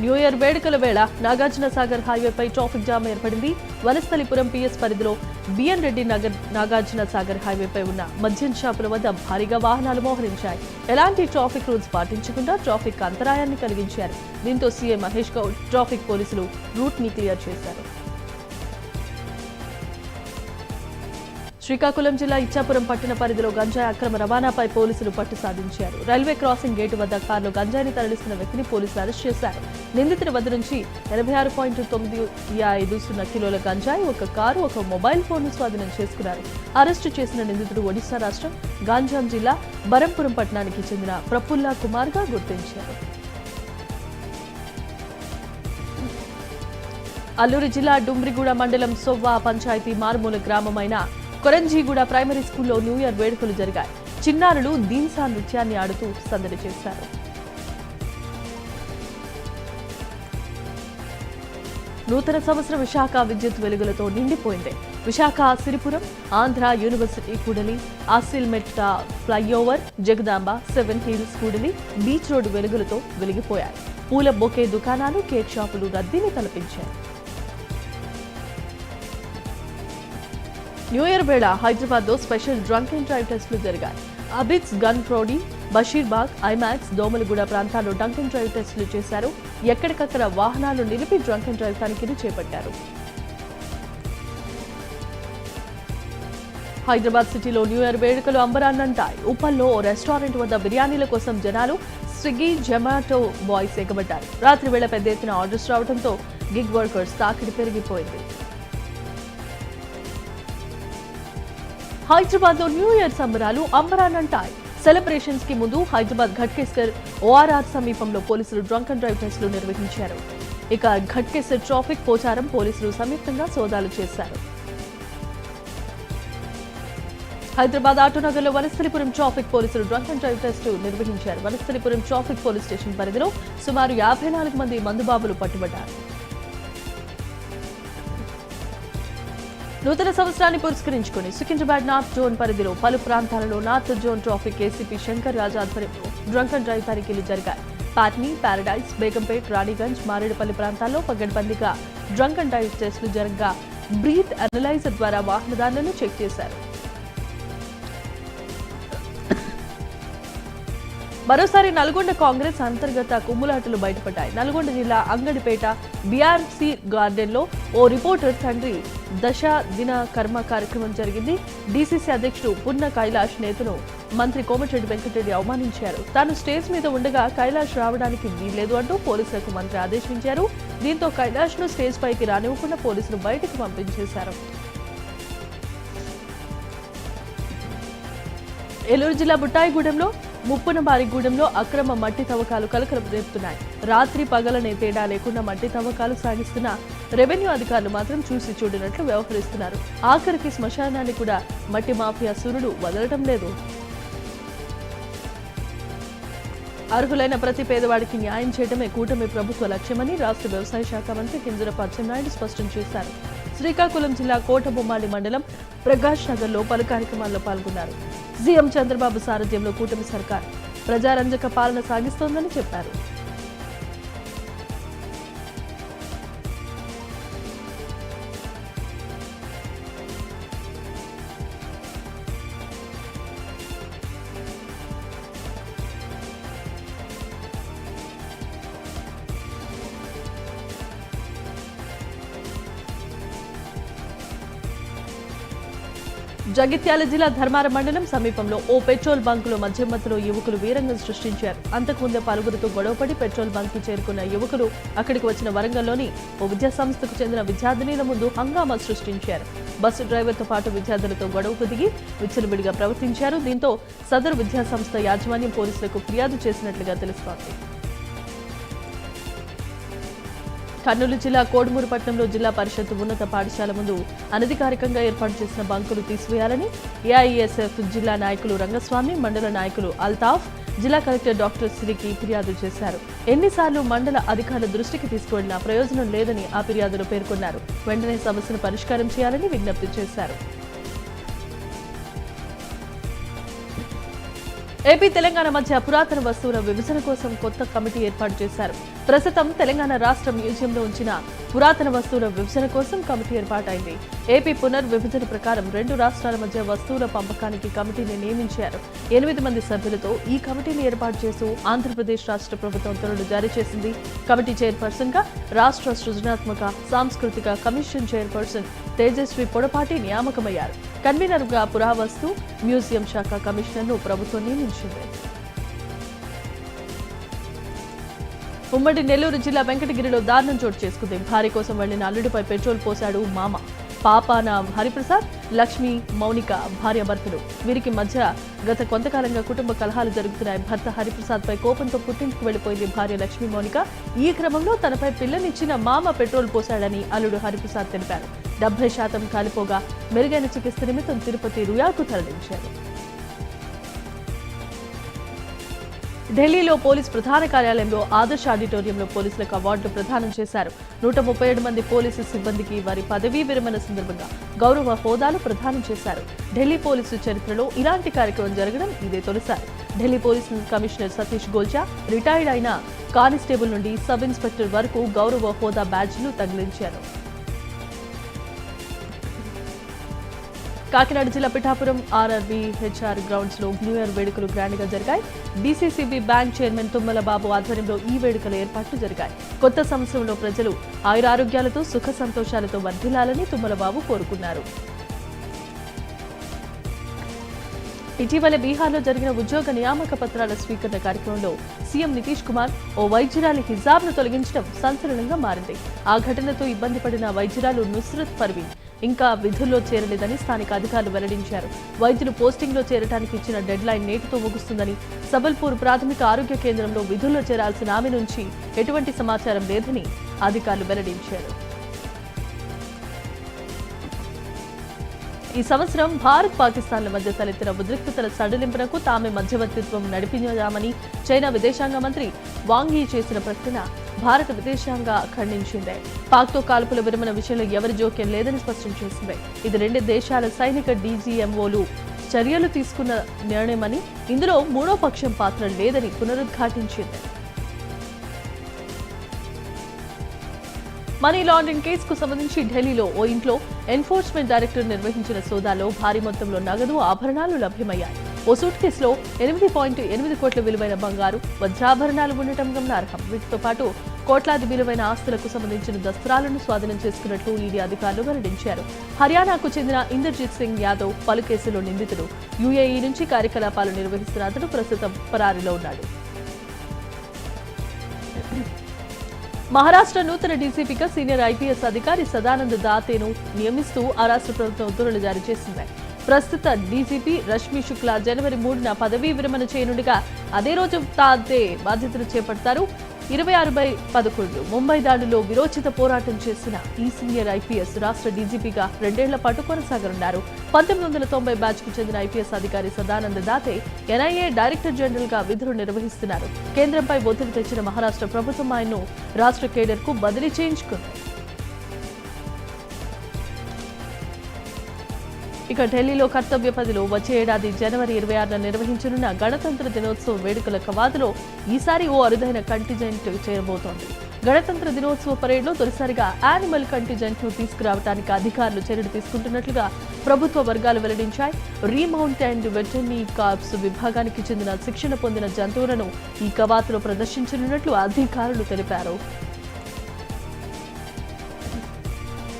న్యూ ఇయర్ వేడుకల వేళ నాగార్జున సాగర్ హైవేపై ట్రాఫిక్ జామ్ ఏర్పడింది. వనస్థలిపురం పిఎస్ పరిధిలో బిఎన్ రెడ్డి నగర్ నాగార్జున సాగర్ హైవేపై ఉన్న మద్యం షాపుల వద్ద భారీగా వాహనాలు మోహరించాయి. ఎలాంటి ట్రాఫిక్ రూల్స్ పాటించకుండా ట్రాఫిక్ అంతరాయాన్ని కలిగించారు. దీంతో సీఎం మహేష్ గౌడ్ ట్రాఫిక్ పోలీసులు రూట్ ని క్లియర్ చేశారు. శ్రీకాకుళం జిల్లా ఇచ్చాపురం పట్టణ పరిధిలో గంజాయి అక్రమ రవాణాపై పోలీసులు పట్టు సాధించారు. రైల్వే క్రాసింగ్ గేటు వద్ద కారులో గంజాయిని తరలిస్తున్న వ్యక్తిని పోలీసులు అరెస్ట్ చేశారు. నిందితుడి వద్ద నుంచి 86.950 కిలోల గంజాయి, ఒక కారు, ఒక మొబైల్ ఫోన్ను స్వాధీనం చేసుకున్నారు. అరెస్టు చేసిన నిందితుడు ఒడిశా రాష్ట్రం గాంజాం జిల్లా బరంపురం పట్టణానికి చెందిన ప్రఫుల్లా కుమార్ గా గుర్తించారు. అల్లూరు జిల్లా డుమ్రిగూడ మండలం సొవ్వా పంచాయతీ మారుమూల గ్రామమైన కొరంజీగూడ ప్రైమరీ స్కూల్లో న్యూ ఇయర్ వేడుకలు జరిగాయి. చిన్నారులు దీన్సా నృత్యాన్ని ఆడుతూ సందడి చేశారు. నూతన సంవత్సరం విశాఖ విద్యుత్ వెలుగులతో నిండిపోయింది. విశాఖ సిరిపురం, ఆంధ్ర యూనివర్సిటీ కూడలి, ఆసిల్మెట్ట ఫ్లైఓవర్, జగదాంబ, 7 హిల్స్ కూడలి, బీచ్ రోడ్డు వెలుగులతో వెలిగిపోయాయి. పూల బొకే దుకాణాలు, కేక్ షాపులు రద్దీని తలపించాయి. న్యూ ఇయర్ వేళ హైదరాబాద్ లో స్పెషల్ డ్రంక్ అండ్ డ్రైవ్ టెస్టులు జరిగాయి. అబిడ్స్, గన్ ఫ్రోడీ, బషీర్బాగ్, ఐమాక్స్, దోమలగూడ ప్రాంతాల్లో డ్రంక్ అండ్ డ్రైవ్ టెస్టులు చేశారు. ఎక్కడికక్కడ వాహనాలు నిలిపి డ్రంక్ అండ్ డ్రైవ్ తనిఖీలు చేపట్టారు. హైదరాబాద్ సిటీలో న్యూ ఇయర్ వేడుకలు అంబరాన్నంటాయి. ఉప్పల్లో ఓ రెస్టారెంట్ వద్ద బిర్యానీల కోసం జనాలు స్విగ్గీ, జొమాటో బాయ్స్ ఎగబడ్డారు. రాత్రి వేళ పెద్ద ఎత్తున ఆర్డర్స్ రావడంతో గిగ్ వర్కర్స్ తాకిడి పెరిగిపోయింది. హైదరాబాద్ లో న్యూ ఇయర్ సంబరాలు అంబరానంటాయి. సెలబ్రేషన్స్ కి ముందు హైదరాబాద్ ఘట్కేసర్ ఓఆర్ఆర్ సమీపంలో పోలీసులు డ్రంక్ అండ్ డ్రైవ్ టెస్టులు నిర్వహించారు. ఇక ఘట్కేసర్ ట్రాఫిక్ పోచారం పోలీసులు సంయుక్తంగా సోదాలు చేశారు. హైదరాబాద్ ఆటోనగర్ లో వనస్థలిపురం ట్రాఫిక్ పోలీసులు డ్రంక్ అండ్ డ్రైవ్ టెస్టు నిర్వహించారు. వనస్థలిపురం ట్రాఫిక్ పోలీస్ స్టేషన్ పరిధిలో సుమారు 54 మంది మందుబాబులు పట్టుబడ్డారు. నూతన సంవత్సరాన్ని పురస్కరించుకుని సికింద్రాబాద్ నార్త్ జోన్ పరిధిలో పలు ప్రాంతాలలో north zone traffic ACP Shankar Raj ఆధ్వర్యంలో డ్రంక్ అండ్ డ్రైవ్ తనిఖీలు జరిగాయి. పాట్నీ, పారడైజ్, బేగంపేట్, రాణిగంజ్, మారేడుపల్లి ప్రాంతాల్లో పగడ్బందీగా డ్రంక్ అండ్ డ్రైవ్ టెస్టులు జరగగా బ్రీత్ అనలైజర్ ద్వారా వాహనదారులను చెక్ చేశారు. మరోసారి నల్గొండ కాంగ్రెస్ అంతర్గత కుమ్ములాటలు బయటపడ్డాయి. నల్గొండ జిల్లా అంగడిపేట బీఆర్సీ గార్డెన్ లో ఓ రిపోర్టర్ తండ్రి దశ దిన కర్మ కార్యక్రమం జరిగింది. డీసీసీ అధ్యక్షుడు పున్న కైలాష్ నేతను మంత్రి కోమటిరెడ్డి వెంకటరెడ్డి అవమానించారు. తాను స్టేజ్ మీద ఉండగా కైలాష్ రావడానికి వీల్లేదు అంటూ పోలీసులకు మంత్రి ఆదేశించారు. దీంతో కైలాష్ ను స్టేజ్ పైకి రానివ్వకుండా పోలీసులు బయటకు పంపించేశారు. ఏలూరు జిల్లా బుట్టాయిగూడెంలో ముప్పునబారిగూడెంలో అక్రమ మట్టి తవ్వకాలు కలకలం రేపుతున్నాయి. రాత్రి పగలనే తేడా లేకుండా మట్టి తవ్వకాలు సాగిస్తున్న రెవెన్యూ అధికారులు మాత్రం చూసి చూడనట్లు వ్యవహరిస్తున్నారు. ఆఖరికి శ్మశానాన్ని కూడా మట్టి మాఫియా సూర్యుడు వదలటం లేదు. అర్హులైన ప్రతి పేదవాడికి న్యాయం చేయడమే కూటమి ప్రభుత్వ లక్ష్యమని రాష్ట్ర వ్యవసాయ శాఖ మంత్రి కింజరాపు అచ్చెన్నాయుడు స్పష్టం చేశారు. శ్రీకాకుళం జిల్లా కోటబొమ్మాళి మండలం ప్రకాష్ నగర్ లో పలు కార్యక్రమాల్లో పాల్గొన్నారు. సీఎం చంద్రబాబు సారథ్యంలో కూటమి సర్కార్ ప్రజారంజక పాలన సాగిస్తోందని చెప్పారు. జగిత్యాల జిల్లా ధర్మారం మండలం సమీపంలో ఓ పెట్రోల్ బంకులో మధ్యమత్తులో యువకులు వీరంగం సృష్టించారు. అంతకుముందే పలువురితో గొడవపడి పెట్రోల్ బంక్ కి చేరుకున్న యువకులు అక్కడికి వచ్చిన వరంగల్లోని ఓ విద్యాసంస్థకు చెందిన విద్యార్థినీల ముందు హంగామా సృష్టించారు. బస్సు డ్రైవర్తో పాటు విద్యార్థులతో గొడవకు దిగి విచ్చలవిడిగా ప్రవర్తించారు. దీంతో సదరు విద్యాసంస్థ యాజమాన్యం పోలీసులకు ఫిర్యాదు చేసినట్లుగా తెలుస్తోంది. కర్నూలు జిల్లా కోడుమూరు పట్టణంలో జిల్లా పరిషత్ ఉన్నత పాఠశాల ముందు అనధికారికంగా ఏర్పాటు చేసిన బంకులు తీసివేయాలని ఏఐఎస్ఎఫ్ జిల్లా నాయకులు రంగస్వామి, మండల నాయకులు అల్తాఫ్, జిల్లా కలెక్టర్ డాక్టర్ శ్రీకి ఫిర్యాదు చేశారు. ఎన్నిసార్లు మండల అధికారుల దృష్టికి తీసుకువెళ్లినా ప్రయోజనం లేదని ఆ ఫిర్యాదులో పేర్కొన్నారు. వెంటనే సమస్యను పరిష్కారం చేయాలని విజ్ఞప్తి చేశారు. ఏపీ తెలంగాణ మధ్య పురాతన వస్తువుల విభజన కోసం కొత్త కమిటీ ఏర్పాటు చేశారు. ప్రస్తుతం తెలంగాణ రాష్ట్ర మ్యూజియంలో ఉంచిన పురాతన వస్తువుల విభజన కోసం కమిటీ ఏర్పాటైంది. ఏపీ పునర్విభజన ప్రకారం 2 రాష్ట్రాల మధ్య వస్తువుల పంపకానికి కమిటీని నియమించారు. 8 మంది సభ్యులతో ఈ కమిటీని ఏర్పాటు చేస్తూ ఆంధ్రప్రదేశ్ రాష్ట్ర ప్రభుత్వం ఉత్తర్వులు జారీ చేసింది. కమిటీ చైర్పర్సన్ గా రాష్ట్ర సృజనాత్మక సాంస్కృతిక కమిషన్ చైర్పర్సన్ తేజస్వి పొడపాటి నియామకమయ్యారు. కన్వీనర్ గా పురావస్తు మ్యూజియం శాఖ కమిషనర్ ను ప్రభుత్వం నియమించింది. ఉమ్మడి నెల్లూరు జిల్లా వెంకటగిరిలో దారుణం చోటు చేసుకుంది. భార్య కోసం వెళ్లిన అల్లుడిపై పెట్రోల్ పోశాడు మామ. పాపాన హరిప్రసాద్, లక్ష్మి, మౌనిక భార్యాభర్తలు. వీరికి మధ్య గత కొంతకాలంగా కుటుంబ కలహాలు జరుగుతున్నాయి. భర్త హరిప్రసాద్ పై కోపంతో పుట్టింటికి వెళ్లిపోయింది భార్య లక్ష్మి మౌనిక. ఈ క్రమంలో తనపై పిల్లనిచ్చిన మామ పెట్రోల్ పోశాడని అల్లుడు హరిప్రసాద్ తెలిపారు. 70% కాలిపోగా మెరుగైన చికిత్స నిమిత్తం తిరుపతి రుయాకు తరలించారు. ఢిల్లీలో పోలీస్ ప్రధాన కార్యాలయంలో ఆదర్శ ఆడిటోరియంలో పోలీసులకు అవార్డులు ప్రదానం చేశారు. 137 మంది పోలీసు సిబ్బందికి వారి పదవీ విరమణ సందర్భంగా గౌరవ హోదాలు ప్రదానం చేశారు. ఢిల్లీ పోలీసు చరిత్రలో ఇలాంటి కార్యక్రమం జరగడం ఇదే తొలిసారి. Delhi police commissioner Satish Golcha, retired అయిన కానిస్టేబుల్ నుండి సబ్ ఇన్స్పెక్టర్ వరకు గౌరవ హోదా బ్యాడ్జ్లు తగిలించారు. కాకినాడ జిల్లా పిఠాపురం ఆర్ఆర్బీ హెచ్ఆర్ గ్రౌండ్స్ లో న్యూ ఇయర్ వేడుకలు గ్రాండ్ గా జరిగాయి. డీసీసీబీ బ్యాంక్ చైర్మన్ తుమ్మల బాబు ఆధ్వర్యంలో ఈ వేడుకల ఏర్పాట్లు జరిగాయి. కొత్త సంవత్సరంలో ప్రజలు ఆయురారోగ్యాలతో సుఖ సంతోషాలతో వర్ధిల్లాలని తుమ్మల బాబు కోరుకున్నారు. ఇటీవల బీహార్లో జరిగిన ఉద్యోగ నియామక పత్రాల స్వీకరణ కార్యక్రమంలో సీఎం నితీష్ కుమార్ ఓ వైద్యురాలి హిజాబ్ను తొలగించడం సంచలనంగా మారింది. ఆ ఘటనతో ఇబ్బంది పడిన వైద్యురాలు నుస్రత్ పర్వీన్ ఇంకా విధుల్లో చేరలేదని స్థానిక అధికారులు వెల్లడించారు. వైద్యులు పోస్టింగ్లో చేరడానికి ఇచ్చిన డెడ్ లైన్ నేటితో ముగుస్తుందని, సబల్పూర్ ప్రాథమిక ఆరోగ్య కేంద్రంలో విధుల్లో చేరాల్సిన ఆమె నుంచి ఎటువంటి సమాచారం లేదని అధికారులు వెల్లడించారు. ఈ సంవత్సరం భారత్ పాకిస్తాన్ల మధ్య తలెత్తిన ఉద్రిక్తతల సడలింపునకు తామే మధ్యవర్తిత్వం నడిపించామని చైనా విదేశాంగ మంత్రి వాంగ్ యీ చేసిన ప్రకటన భారత విదేశాంగ ఖండించింది. పాక్తో కాల్పుల విరమణ విషయంలో ఎవరి జోక్యం లేదని స్పష్టం చేసింది. ఇది 2 దేశాల సైనిక డీజీఎంఓలు చర్యలు తీసుకున్న నిర్ణయమని, ఇందులో మూడో పక్షం పాత్ర లేదని పునరుద్ఘాటించింది. మనీ లాండరింగ్ కేసుకు సంబంధించి ఢిల్లీలో ఓ ఇంట్లో ఎన్ఫోర్స్మెంట్ డైరెక్టర్ నిర్వహించిన సోదాలో భారీ మొత్తంలో నగదు, ఆభరణాలు లభ్యమయ్యాయి. ఓ సూట్ కేసులో 8.8 కోట్ల విలువైన బంగారు, వజ్రాభరణాలు ఉండటం గమనార్హం. వీటితో పాటు కోట్లాది విలువైన ఆస్తులకు సంబంధించిన దస్త్రాలను స్వాధీనం చేసుకున్నట్లు ఈడీ అధికారులు వెల్లడించారు. హర్యానాకు చెందిన ఇందర్జిత్ సింగ్ యాదవ్ పలు కేసుల్లో నిందితుడు. యూఏఈ నుంచి కార్యకలాపాలు నిర్వహిస్తున్న అతడు ప్రస్తుతం పరారీలో ఉన్నాడు. మహారాష్ట్ర నూతన డీసీపీగా సీనియర్ ఐపీఎస్ అధికారి సదానంద్ దాతేను నియమిస్తూ ఆ రాష్ట్ర ప్రభుత్వం ఉత్తర్వులు జారీ చేసింది. ప్రస్తుత డీజీపీ రష్మి శుక్లా జనవరి 3న పదవీ విరమణ చేయనుండగా అదే రోజు తాదే బాధ్యతలు చేపడతారు. 26/11 ముంబై దాడుల్లో విరోచిత పోరాటం చేసిన ఈ సీనియర్ ఐపీఎస్ రాష్ట్ర డీజీపీగా 2 ఏళ్ల పాటు కొనసాగనున్నారు. 1990 బ్యాచ్ కు చెందిన ఐపీఎస్ అధికారి సదానంద్ దాతే ఎన్ఐఏ డైరెక్టర్ జనరల్ గా విధులు నిర్వహిస్తున్నారు. కేంద్రంపై ఒత్తిడి తెచ్చిన మహారాష్ట్ర ప్రభుత్వం ఆయన్ను రాష్ట్ర కేడర్ కు బదిలీ చేయించుకుంది. ఇక ఢిల్లీలో కర్తవ్య పథిలో వచ్చే ఏడాది జనవరి 26న నిర్వహించనున్న గణతంత్ర దినోత్సవ వేడుకల కవాతులో ఈసారి ఓ అరుదైన కంటిజెంట్ చేరబోతోంది. గణతంత్ర దినోత్సవ పరేడ్లో తొలిసారిగా యానిమల్ కంటిజెంట్ ను తీసుకురావడానికి అధికారులు చర్యలు తీసుకుంటున్నట్లుగా ప్రభుత్వ వర్గాలు వెల్లడించాయి. రీమౌంట్ అండ్ వెటర్నరీ కార్ప్స్ విభాగానికి చెందిన శిక్షణ పొందిన జంతువులను ఈ కవాతులో ప్రదర్శించనున్నట్లు అధికారులు తెలిపారు.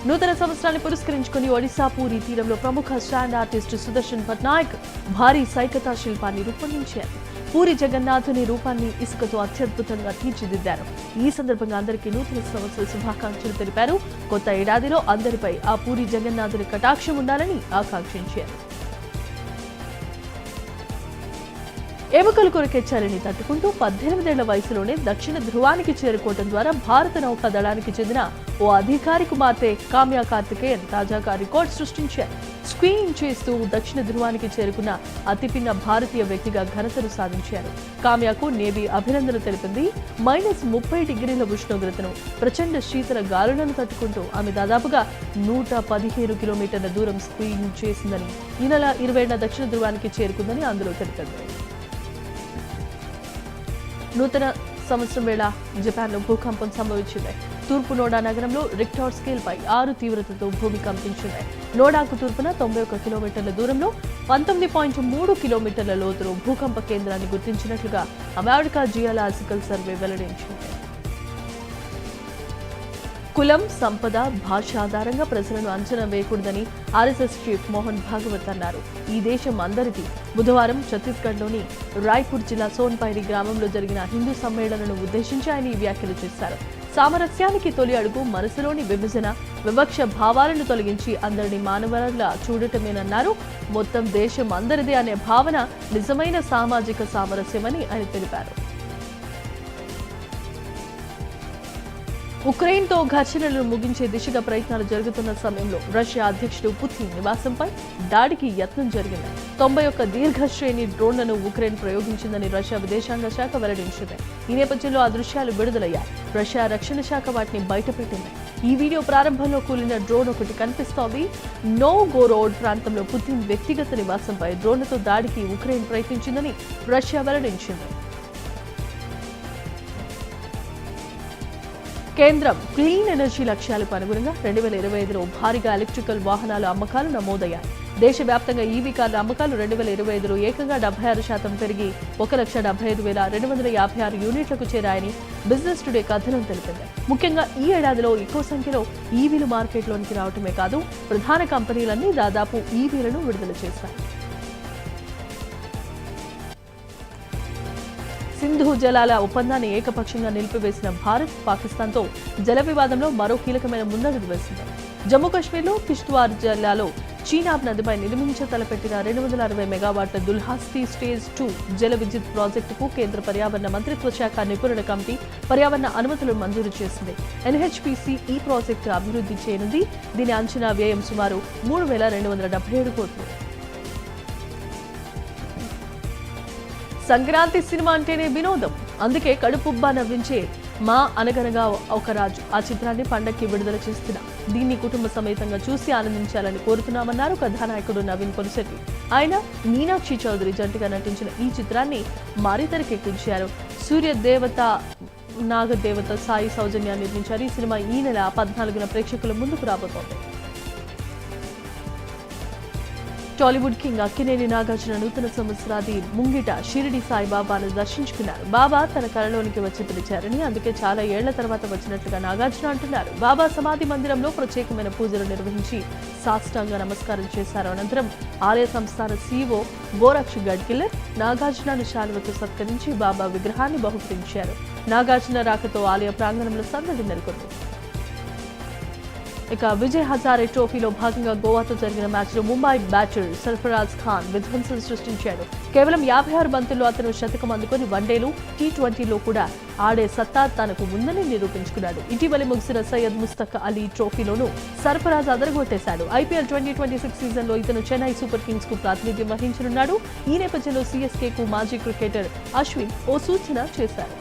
నూతన సంవత్సరాన్ని పురస్కరించుకుని ఒడిశా పూరి తీరంలో ప్రముఖ స్టాండ్ ఆర్టిస్ట్ సుదర్శన్ పట్నాయక్ భారీ సైకతా శిల్పాన్ని రూపొందించారు. పూరి జగన్నాథుని రూపాన్ని ఇసుకతో అత్యద్భుతంగా తీర్చిదిద్దారు. ఈ సందర్భంగా అందరికీ నూతన సంవత్సర శుభాకాంక్షలు తెలిపారు. కొత్త ఏడాదిలో అందరిపై ఆ పూరి జగన్నాథుని కటాక్షం ఉండాలని ఆకాంక్షించారు. ఎముకలు కొరికే చలిని తట్టుకుంటూ 18 ఏళ్ల వయసులోనే దక్షిణ ధృవానికి చేరుకోవడం ద్వారా భారత నౌకా దళానికి చెందిన ఓ అధికారి కుమార్తె కామ్యా కార్తికేయన్ తాజాగా రికార్డు సృష్టించారు. స్కీయింగ్ చేస్తూ దక్షిణ ధృవానికి చేరుకున్న అతిపిన్న భారతీయ వ్యక్తిగా ఘనతను సాధించారు. కామ్యాకు నేవీ అభినందనలు తెలిపింది. -30 డిగ్రీల ఉష్ణోగ్రతను, ప్రచండ శీతల గాలులను తట్టుకుంటూ ఆమె దాదాపుగా 115 కిలోమీటర్ల దూరం స్కీయింగ్ చేసిందని, ఈ నెల 20న దక్షిణ ధృవానికి చేరుకుందని అందులో తెలిపింది. నూతన సంవత్సరం వేళ జపాన్లో భూకంపం సంభవించింది. తూర్పు నోడా నగరంలో రిక్టార్ స్కేల్ పై 6 తీవ్రతతో భూమి కంపించింది. నోడాకు తూర్పున 91 కిలోమీటర్ల దూరంలో 19.3 కిలోమీటర్ల లోతులో భూకంప కేంద్రాన్ని గుర్తించినట్లుగా అమెరికా జియోలాజికల్ సర్వే వెల్లడించింది. కులం, సంపద, భాష ఆధారంగా ప్రజలను అంచనా వేయకూడదని ఆర్ఎస్ఎస్ చీఫ్ మోహన్ భాగవత్ అన్నారు. ఈ దేశం అందరిది. బుధవారం ఛత్తీస్గఢ్లోని రాయ్పూర్ జిల్లా సోన్పైరి గ్రామంలో జరిగిన హిందూ సమ్మేళనను ఉద్దేశించి ఆయన ఈ వ్యాఖ్యలు చేశారు. సామరస్యానికి తొలి అడుగు మనసులోని విభజన, వివక్ష భావాలను తొలగించి అందరినీ మానవులా చూడటమేనన్నారు. మొత్తం దేశం అందరిదే అనే భావన నిజమైన సామాజిక సామరస్యమని ఆయన తెలిపారు. ఉక్రెయిన్తో ఘర్షణలను ముగించే దిశగా ప్రయత్నాలు జరుగుతున్న సమయంలో రష్యా అధ్యక్షుడు పుతిన్ నివాసంపై దాడికి యత్నం జరిగింది. 91 దీర్ఘశ్రేణి డ్రోన్లను ఉక్రెయిన్ ప్రయోగించిందని రష్యా విదేశాంగ శాఖ వెల్లడించింది. ఈ నేపథ్యంలో ఆ దృశ్యాలు విడుదలయ్యాయి. రష్యా రక్షణ శాఖ వాటిని బయటపెట్టింది. ఈ వీడియో ప్రారంభంలో కూలిన డ్రోన్ ఒకటి కనిపిస్తోంది. నోవ్గోరోడ్ ప్రాంతంలో పుతిన్ వ్యక్తిగత నివాసంపై డ్రోన్లతో దాడికి ఉక్రెయిన్ ప్రయత్నించిందని రష్యా వెల్లడించింది. కేంద్రం క్లీన్ ఎనర్జీ లక్ష్యాలకు అనుగుణంగా 2025లో భారీగా ఎలక్ట్రికల్ వాహనాల అమ్మకాలు నమోదయ్యాయి. దేశవ్యాప్తంగా ఈవీ కార్ల అమ్మకాలు 2025లో ఏకంగా 76% పెరిగి 1,75,256 యూనిట్లకు చేరాయని బిజినెస్ టుడే కథనం తెలిపింది. ముఖ్యంగా ఈ ఏడాదిలో ఎక్కువ సంఖ్యలో ఈవీలు మార్కెట్లోనికి రావటమే కాదు, ప్రధాన కంపెనీలన్నీ దాదాపు ఈవీలను విడుదల చేశాయి. సింధు జలాల ఒప్పందాన్ని ఏకపక్షంగా నిలిపివేసిన భారత్, పాకిస్తాన్తో జల వివాదంలో మరో కీలకమైన ముందడుగు వేసింది. జమ్మూ కాశ్మీర్లో కిష్త్వార్ జిల్లాలో చీనాబ్ నదిపై నిర్మించ తలపెట్టిన 260 మెగావాట్ల దుల్హాస్తి స్టేజ్ 2 జల విద్యుత్ ప్రాజెక్టుకు కేంద్ర పర్యావరణ మంత్రిత్వ శాఖ నిపుణుల కమిటీ పర్యావరణ అనుమతులను మంజూరు చేసింది. ఎన్హెచ్పీసీ ఈ ప్రాజెక్టు అభివృద్ధి చేయనుంది. దీని అంచనా వ్యయం సుమారు 3,277 కోట్లు. సంక్రాంతి సినిమా అంటేనే వినోదం, అందుకే కడుపుబ్బా నవ్వించే మా అనగనగా ఒక రాజు ఆ చిత్రాన్ని పండక్కి విడుదల చేస్తున్నాం. దీన్ని కుటుంబ సమేతంగా చూసి ఆనందించాలని కోరుతున్నామన్నారు కథానాయకుడు నవీన్ పొలిశెట్టి. ఆయన మీనాక్షి చౌదరి జంటగా నటించిన ఈ చిత్రాన్ని మారి తెరకెక్కించారు. సూర్యదేవత నాగదేవత సాయి సౌజన్య నిర్మించారు. ఈ సినిమా ఈ నెల 14న ప్రేక్షకుల ముందుకు రాబోతోంది. టాలీవుడ్ కింగ్ అక్కినేని నాగార్జున నూతన సంవత్సరాది ముంగిట షిరిడి సాయిబాబాను దర్శించుకున్నారు. బాబా తన కళలోనికి వచ్చి పిలిచారని, అందుకే చాలా ఏళ్ల తర్వాత వచ్చినట్లుగా నాగార్జున అంటున్నారు. బాబా సమాధి మందిరంలో ప్రత్యేకమైన పూజలు నిర్వహించి సాష్టాంగ నమస్కారం చేశారు. అనంతరం ఆలయ సంస్థాన సీఈఓ గోరక్ష్ గడ్కిల్లర్ నాగార్జునను శాలువతో సత్కరించి బాబా విగ్రహాన్ని బహుకరించారు. నాగార్జున రాకతో ఆలయ ప్రాంగణంలో సందడి నెలకొంది. ఇక విజయ్ హజారే ట్రోఫీలో భాగంగా గోవాతో జరిగిన మ్యాచ్లో ముంబై బ్యాటర్ సర్ఫరాజ్ ఖాన్ విధ్వంసం సృష్టించాడు. కేవలం 56 బంతుల్లో అతను శతకం అందుకొని వన్డేలు, టీ20లో కూడా ఆడే సత్తా తనకు ఉందని నిరూపించుకున్నాడు. ఇటీవలి ముగిసిన సయ్యద్ ముస్తక్ అలీ ట్రోఫీలోనూ సర్ఫరాజ్ అదరగొట్టేశాడు. ఐపీఎల్ 2026 సీజన్లో ఇతను చెన్నై సూపర్ కింగ్స్ కు ప్రాతినిధ్యం వహించనున్నాడు. ఈ నేపథ్యంలో సీఎస్కేకు మాజీ క్రికెటర్ అశ్విన్ ఓ సూచన చేశారు.